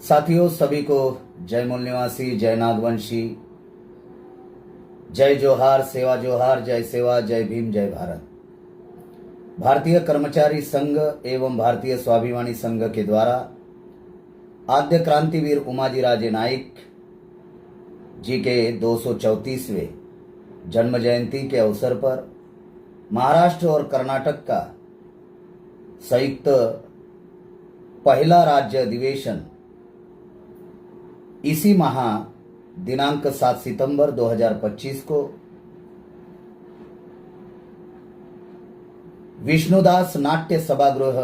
साथियों, सभी को जय मूल निवासी, जय नागवंशी, जय जोहार, सेवा जोहार, जय सेवा, जय भीम, जय भारत। भारतीय कर्मचारी संघ एवं भारतीय स्वाभिमानी संघ के द्वारा आद्य क्रांतिवीर उमाजी राजे नाईक जी के 234वें जन्म जयंती के अवसर पर महाराष्ट्र और कर्नाटक का संयुक्त पहला राज्य अधिवेशन इसी माह दिनांक 7 सितंबर 2025 को विष्णुदास नाट्य सभागृह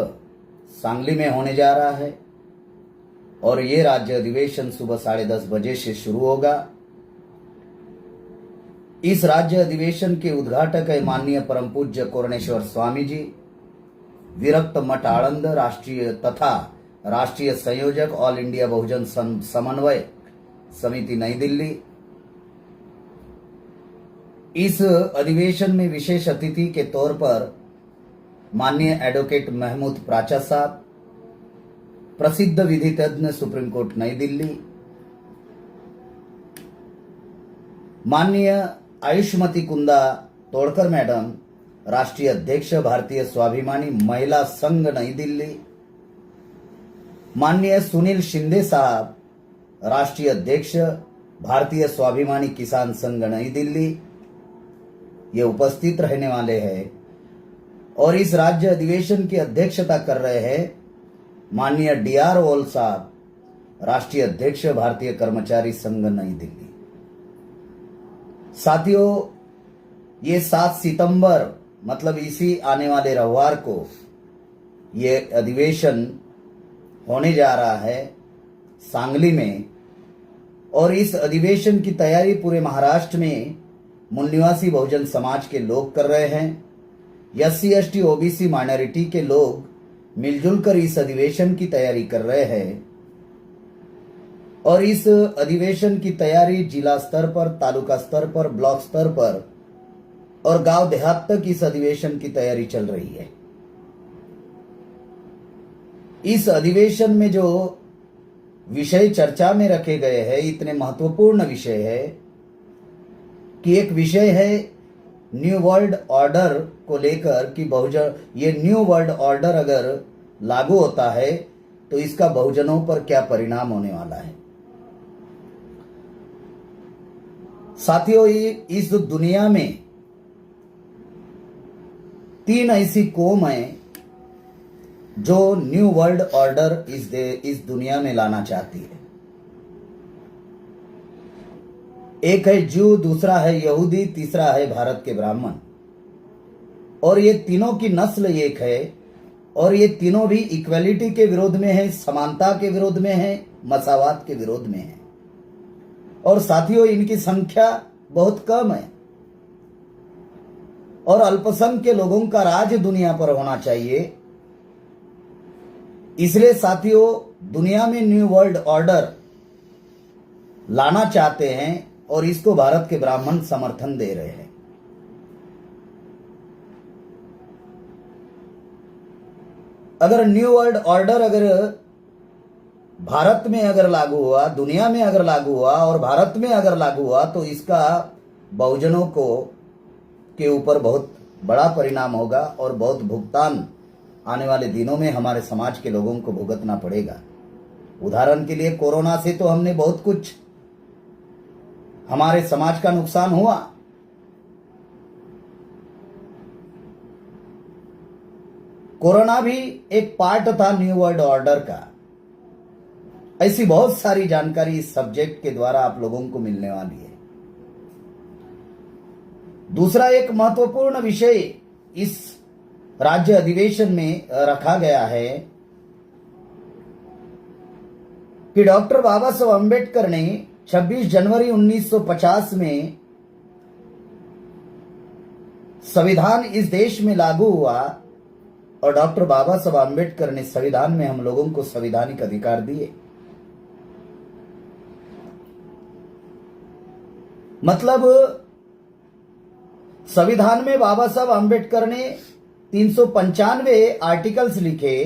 सांगली में होने जा रहा है और ये राज्य अधिवेशन सुबह 10:30 बजे से शुरू होगा। इस राज्य अधिवेशन के उद्घाटक है माननीय परम पूज्य कोरणेश्वर स्वामी जी, विरक्त मठ आनंद, राष्ट्रीय तथा राष्ट्रीय संयोजक ऑल इंडिया बहुजन समन्वय समिति नई दिल्ली। इस अधिवेशन में विशेष अतिथि के तौर पर माननीय एडवोकेट महमूद प्राचा साहब, प्रसिद्ध विधि तज्ञ, सुप्रीम कोर्ट नई दिल्ली, माननीय आयुष्मती कुंदा तोड़कर मैडम, राष्ट्रीय अध्यक्ष भारतीय स्वाभिमानी महिला संघ नई दिल्ली, माननीय सुनील शिंदे साहब, राष्ट्रीय अध्यक्ष भारतीय स्वाभिमानी किसान संघ नई दिल्ली, ये उपस्थित रहने वाले हैं। और इस राज्य अधिवेशन की अध्यक्षता कर रहे हैं माननीय DR वोल साहब, राष्ट्रीय अध्यक्ष भारतीय कर्मचारी संघ नई दिल्ली। साथियों, ये 7 सितंबर मतलब इसी आने वाले रविवार को ये अधिवेशन होने जा रहा है सांगली में। और इस अधिवेशन की तैयारी पूरे महाराष्ट्र में मूल निवासी बहुजन समाज के लोग कर रहे हैं। SC ST OBC माइनॉरिटी के लोग मिलजुल कर इस अधिवेशन की तैयारी कर रहे हैं। और इस अधिवेशन की तैयारी जिला स्तर पर, तालुका स्तर पर, ब्लॉक स्तर पर और गांव देहात तक इस अधिवेशन की तैयारी चल रही है। इस अधिवेशन में जो विषय चर्चा में रखे गए हैं इतने महत्वपूर्ण विषय है कि एक विषय है न्यू वर्ल्ड ऑर्डर को लेकर कि बहुजन ये न्यू वर्ल्ड ऑर्डर अगर लागू होता है तो इसका बहुजनों पर क्या परिणाम होने वाला है। साथियों, इस दुनिया में 3 ऐसी कौम है जो न्यू वर्ल्ड ऑर्डर इस दुनिया में लाना चाहती है। एक है जू, दूसरा है यहूदी, तीसरा है भारत के ब्राह्मण। और ये तीनों की नस्ल एक है और ये तीनों भी इक्वलिटी के विरोध में है, समानता के विरोध में है, मसावात के विरोध में है। और साथियों, इनकी संख्या बहुत कम है और अल्पसंख्यक के लोगों का राज दुनिया पर होना चाहिए। इसलिए साथियों, दुनिया में न्यू वर्ल्ड ऑर्डर लाना चाहते हैं और इसको भारत के ब्राह्मण समर्थन दे रहे हैं। अगर न्यू वर्ल्ड ऑर्डर अगर भारत में अगर लागू हुआ, दुनिया में अगर लागू हुआ और भारत में अगर लागू हुआ तो इसका बहुजनों को के ऊपर बहुत बड़ा परिणाम होगा और बहुत भुगतान आने वाले दिनों में हमारे समाज के लोगों को भुगतना पड़ेगा। उदाहरण के लिए, कोरोना से तो हमने बहुत कुछ, हमारे समाज का नुकसान हुआ। कोरोना भी एक पार्ट था न्यू वर्ल्ड ऑर्डर का। ऐसी बहुत सारी जानकारी इस सब्जेक्ट के द्वारा आप लोगों को मिलने वाली है। दूसरा एक महत्वपूर्ण विषय इस राज्य अधिवेशन में रखा गया है कि डॉक्टर बाबा साहब अम्बेडकर ने 26 जनवरी 1950 में संविधान इस देश में लागू हुआ और डॉक्टर बाबा साहब अम्बेडकर ने संविधान में हम लोगों को संवैधानिक अधिकार दिए। मतलब संविधान में बाबा साहब अम्बेडकर ने 395 आर्टिकल्स लिखे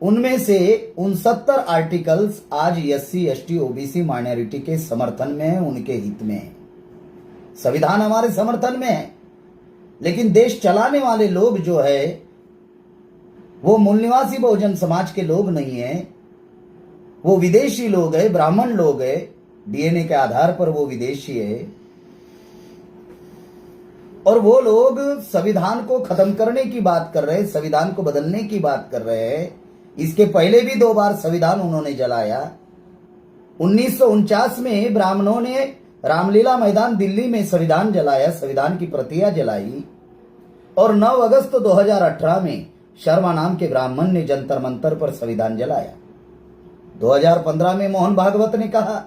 उनमें से 69 आर्टिकल्स आज एससी एसटी ओबीसी माइनॉरिटी के समर्थन में है, उनके हित में है। संविधान हमारे समर्थन में है, लेकिन देश चलाने वाले लोग जो है वो मूल निवासी बहुजन समाज के लोग नहीं है, वो विदेशी लोग है, ब्राह्मण लोग है, डीएनए के आधार पर वो विदेशी है। और वो लोग संविधान को खत्म करने की बात कर रहे हैं, संविधान को बदलने की बात कर रहे हैं। इसके पहले भी 2 बार संविधान उन्होंने जलाया। 1949 में ब्राह्मणों ने रामलीला मैदान दिल्ली में संविधान जलाया, संविधान की प्रतियां जलाई। और 9 अगस्त 2018 में शर्मा नाम के ब्राह्मण ने जंतर मंतर पर संविधान जलाया। 2015 में मोहन भागवत ने कहा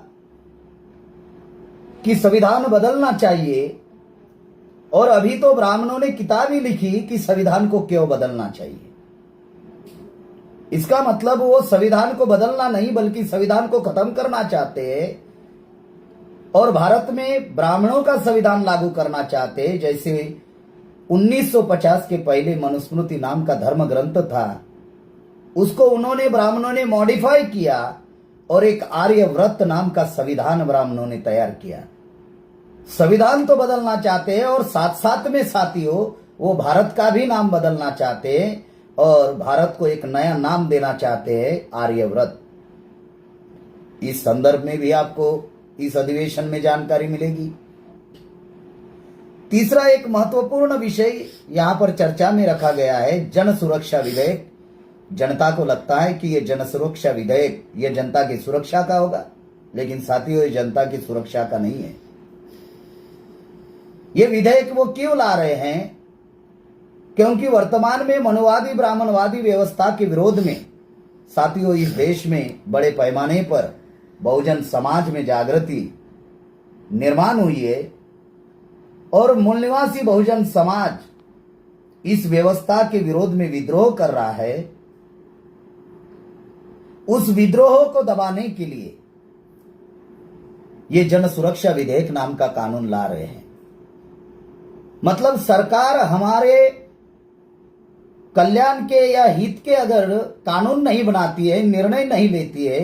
कि संविधान बदलना चाहिए, और अभी तो ब्राह्मणों ने किताब ही लिखी कि संविधान को क्यों बदलना चाहिए। इसका मतलब वो संविधान को बदलना नहीं बल्कि संविधान को खत्म करना चाहते हैं और भारत में ब्राह्मणों का संविधान लागू करना चाहते हैं। जैसे 1950 के पहले मनुस्मृति नाम का धर्म ग्रंथ था, उसको उन्होंने ब्राह्मणों ने मॉडिफाई किया और एक आर्यव्रत नाम का संविधान ब्राह्मणों ने तैयार किया। संविधान तो बदलना चाहते हैं और साथ साथ में साथियों वो भारत का भी नाम बदलना चाहते हैं और भारत को एक नया नाम देना चाहते हैं, आर्यव्रत। इस संदर्भ में भी आपको इस अधिवेशन में जानकारी मिलेगी। तीसरा एक महत्वपूर्ण विषय यहां पर चर्चा में रखा गया है, जन सुरक्षा विधेयक। जनता को लगता है कि यह जन सुरक्षा विधेयक यह जनता की सुरक्षा का होगा, लेकिन साथियों ये जनता की सुरक्षा का नहीं है। ये विधेयक वो क्यों ला रहे हैं? क्योंकि वर्तमान में मनुवादी ब्राह्मणवादी व्यवस्था के विरोध में साथियों इस देश में बड़े पैमाने पर बहुजन समाज में जागृति निर्माण हुई है और मूल निवासी बहुजन समाज इस व्यवस्था के विरोध में विद्रोह कर रहा है। उस विद्रोह को दबाने के लिए ये जन सुरक्षा विधेयक नाम का कानून ला रहे हैं। मतलब सरकार हमारे कल्याण के या हित के अगर कानून नहीं बनाती है, निर्णय नहीं लेती है,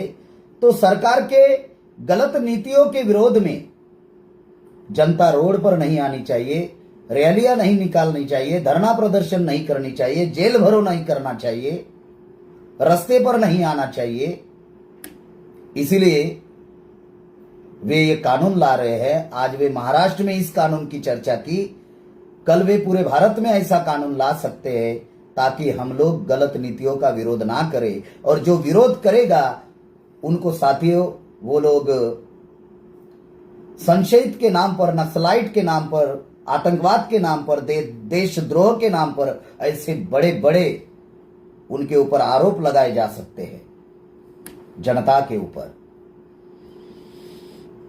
तो सरकार के गलत नीतियों के विरोध में जनता रोड पर नहीं आनी चाहिए, रैलियां नहीं निकालनी चाहिए, धरना प्रदर्शन नहीं करनी चाहिए, जेल भरो नहीं करना चाहिए, रास्ते पर नहीं आना चाहिए। इसीलिए वे ये कानून ला रहे हैं। आज वे महाराष्ट्र में इस कानून की चर्चा की, कल वे पूरे भारत में ऐसा कानून ला सकते हैं ताकि हम लोग गलत नीतियों का विरोध ना करें। और जो विरोध करेगा उनको साथियों वो लोग संशयित के नाम पर, नक्सलाइट के नाम पर, आतंकवाद के नाम पर, देशद्रोह के नाम पर ऐसे बड़े बड़े उनके ऊपर आरोप लगाए जा सकते हैं जनता के ऊपर।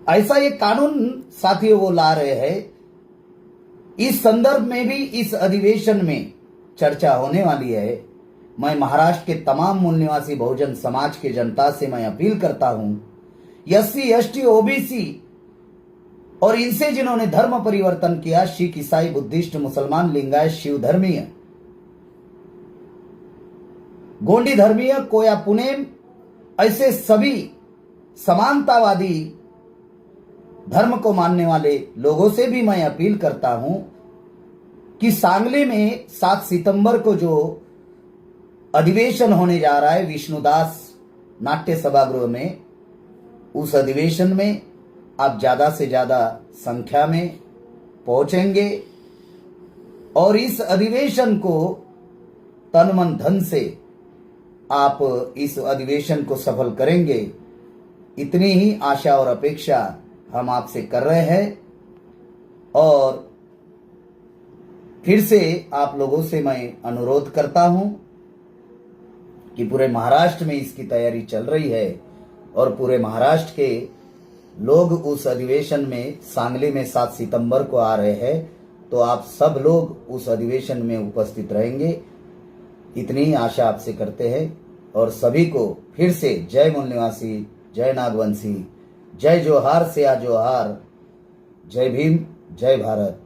ऐसा ये कानून साथियों वो ला रहे हैं। इस संदर्भ में भी इस अधिवेशन में चर्चा होने वाली है। मैं महाराष्ट्र के तमाम मूल निवासी बहुजन समाज के जनता से मैं अपील करता हूं, एससी एसटी ओबीसी और इनसे जिन्होंने धर्म परिवर्तन किया, सिख ईसाई बुद्धिस्ट मुसलमान लिंगायत शिव धर्मीय गोंडी धर्मीय कोया पुनेम, ऐसे सभी समानतावादी धर्म को मानने वाले लोगों से भी मैं अपील करता हूं कि सांगली में 7 सितंबर को जो अधिवेशन होने जा रहा है विष्णुदास नाट्य सभागृह में, उस अधिवेशन में आप ज्यादा से ज्यादा संख्या में पहुंचेंगे और इस अधिवेशन को तन मन धन से आप इस अधिवेशन को सफल करेंगे। इतनी ही आशा और अपेक्षा हम आपसे कर रहे हैं। और फिर से आप लोगों से मैं अनुरोध करता हूं कि पूरे महाराष्ट्र में इसकी तैयारी चल रही है और पूरे महाराष्ट्र के लोग उस अधिवेशन में सांगली में 7 सितंबर को आ रहे हैं, तो आप सब लोग उस अधिवेशन में उपस्थित रहेंगे। इतनी ही आशा आपसे करते हैं और सभी को फिर से जय मूल निवासी, जय नागवंशी, जय जोहार से जोहार, जय भीम, जय भारत।